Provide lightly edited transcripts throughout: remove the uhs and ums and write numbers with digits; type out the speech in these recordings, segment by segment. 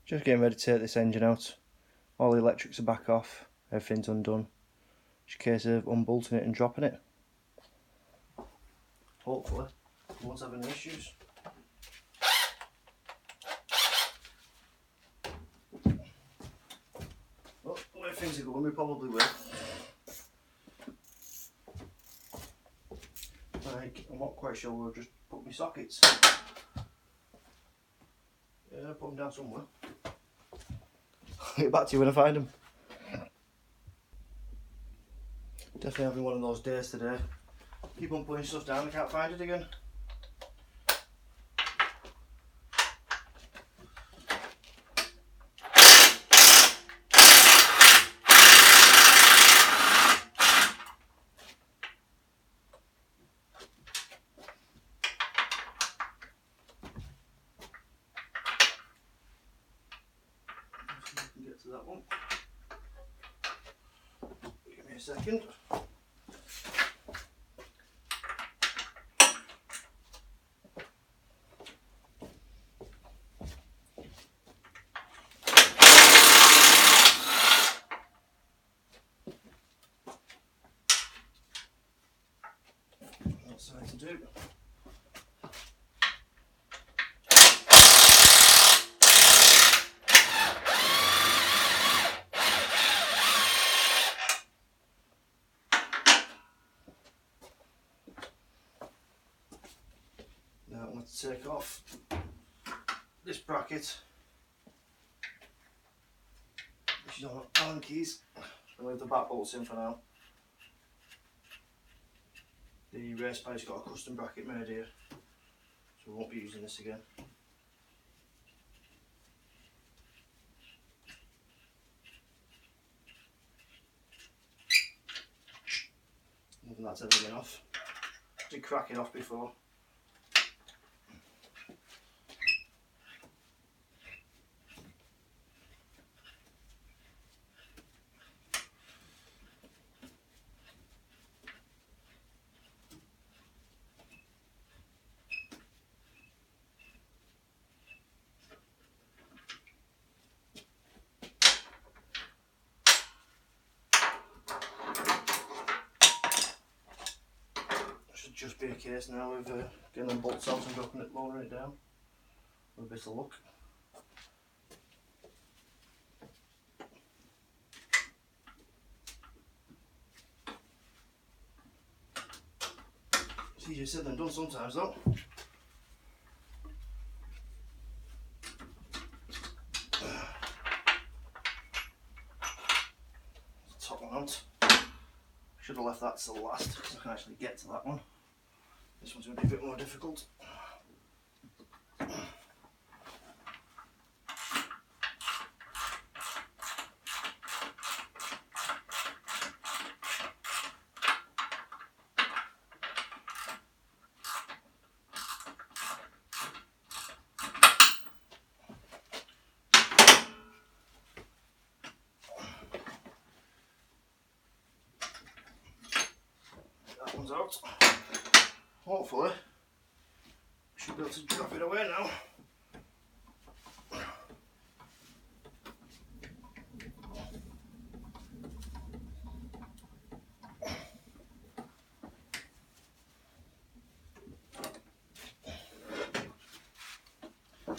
Just getting ready to take this engine out. All the electrics are back off, everything's undone. Just a case of unbolting it and dropping it. Hopefully, we won't have any issues. Well, the way things are going, we probably will. Like, I'm not quite sure where I've just put my sockets. Yeah, put them down somewhere. I'll get back to you when I find them. Definitely having one of those days today. Keep on putting stuff down, I can't find it again. Get to that one. Give me a second. That's how to do. Now I'm going to take off this bracket, which is on Allen keys. I'll leave the back bolts in for now. The race bike's got a custom bracket made here, so we won't be using this again. Nothing that's ever been off. Did crack it off before. Should just be a case now of getting them bolts out and dropping it, lowering it down with a bit of luck. It's easier said than done sometimes though. Top one out. Should have left that till last because I can actually get to that one. This one's going to be a bit more difficult. That one's out. Hopefully, should be able to drop it away now.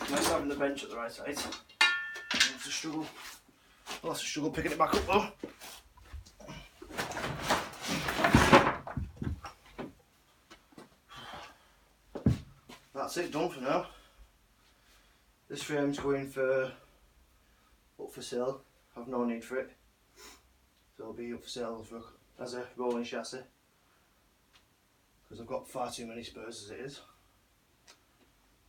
Nice having the bench at the right height. I'll have to struggle picking it back up though. That's it, done for now. This frame's going for up for sale. I've no need for it, so it'll be up for sale as a rolling chassis because I've got far too many spares as it is.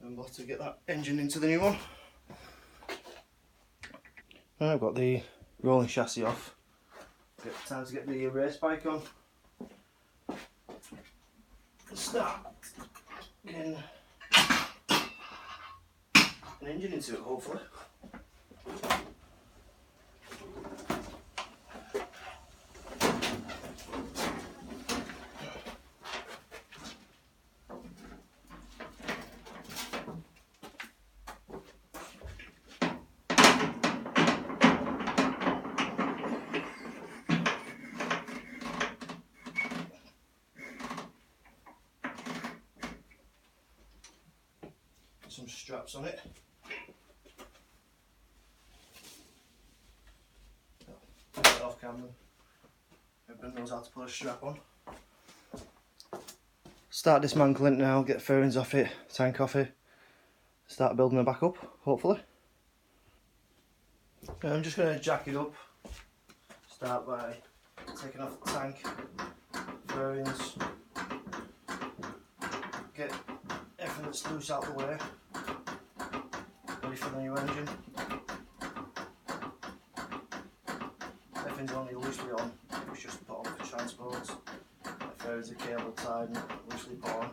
And we'll have to get that engine into the new one. Now I've got the rolling chassis off. Time to get the race bike on. Start getting an engine into it, hopefully. some straps on it. Put it off camera. Everyone knows how to put a strap on. Start dismantling now, get fairings off it, tank off it, start building it back up, hopefully. I'm just going to jack it up. Start by taking off the tank, fairings, get everything that's loose out of the way, ready for the new engine. Everything's only loosely on, it was just put on for transport. The fairings are cable tied and loosely put on.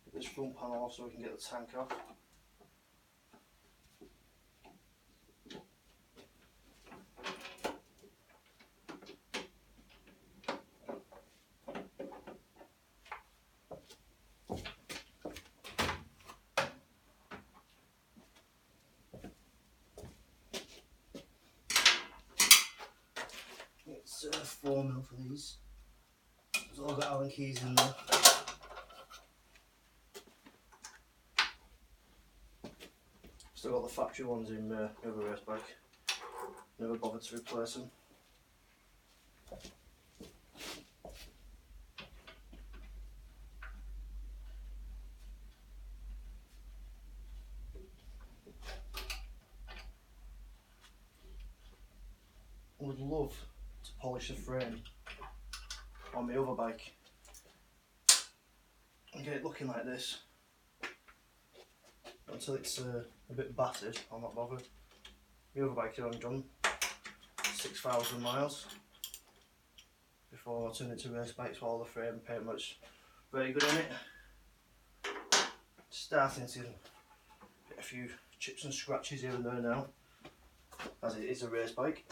Get this front panel off so we can get the tank off. It's 4mm for these. There's all got Allen keys in there. Still got the factory ones in the other race bike. Never bothered to replace them. I would love to polish the frame on my other bike and get it looking like this. Until it's a bit battered, I'll not bother. My other bike had only done 6,000 miles before I turned it to race bikes, while the frame paint was very good on it. Starting to get a few chips and scratches here and there now, as it is a race bike.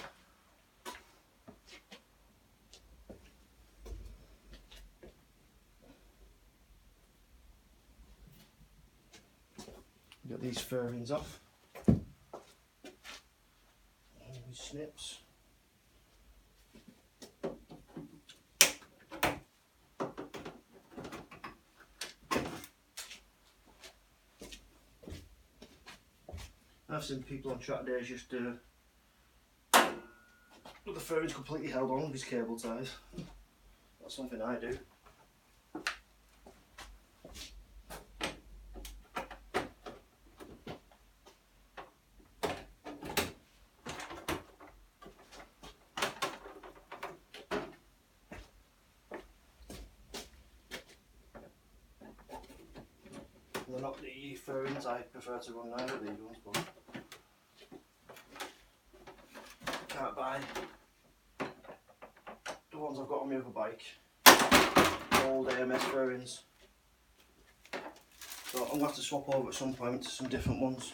Get these fairings off. And these snips. I've seen people on track days just with the fairings completely held on with his cable ties. That's something I do. They're not the fairings I prefer to run now, these ones, but can't buy the ones I've got on my other bike. Old AMS fairings. So I'm going to have to swap over at some point to some different ones.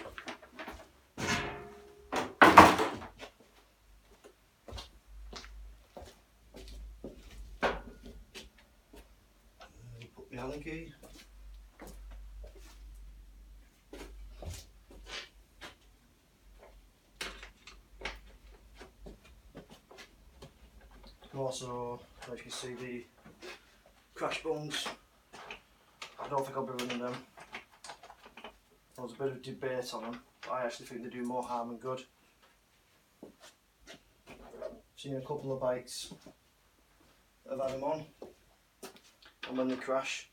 Put the Allen key. Also, as you can see, the crash bungs, I don't think I'll be running them. There was a bit of debate on them, but I actually think they do more harm than good. Seen a couple of bikes that have had them on, and when they crash,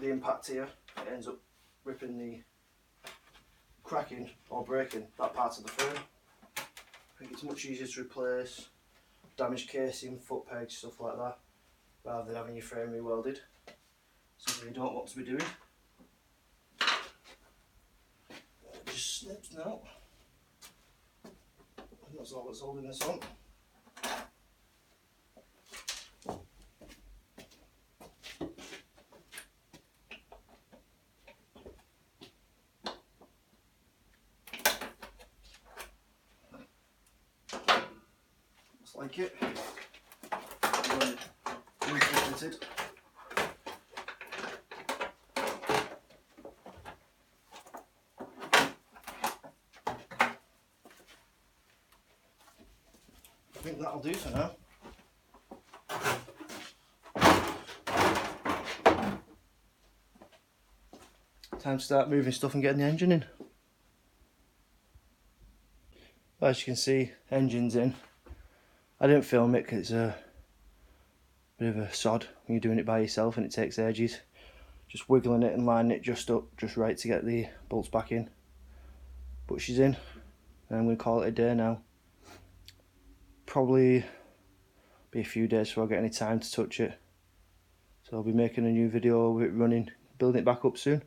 the impact here, it ends up ripping the, cracking or breaking that part of the frame. I think it's much easier to replace damaged casing, foot pegs, stuff like that, rather than having your frame re-welded. Something you don't want to be doing. Just snips now. And that's all that's holding this on. Just like it. Refitted. think that'll do for now. Time to start moving stuff and getting the engine in. As you can see, engine's in. I didn't film it because it's a bit of a sod when you're doing it by yourself and it takes ages. Just wiggling it and lining it just up, just right to get the bolts back in. But she's in, and I'm going to call it a day now. Probably be a few days before I get any time to touch it. So I'll be making a new video with it running, building it back up soon.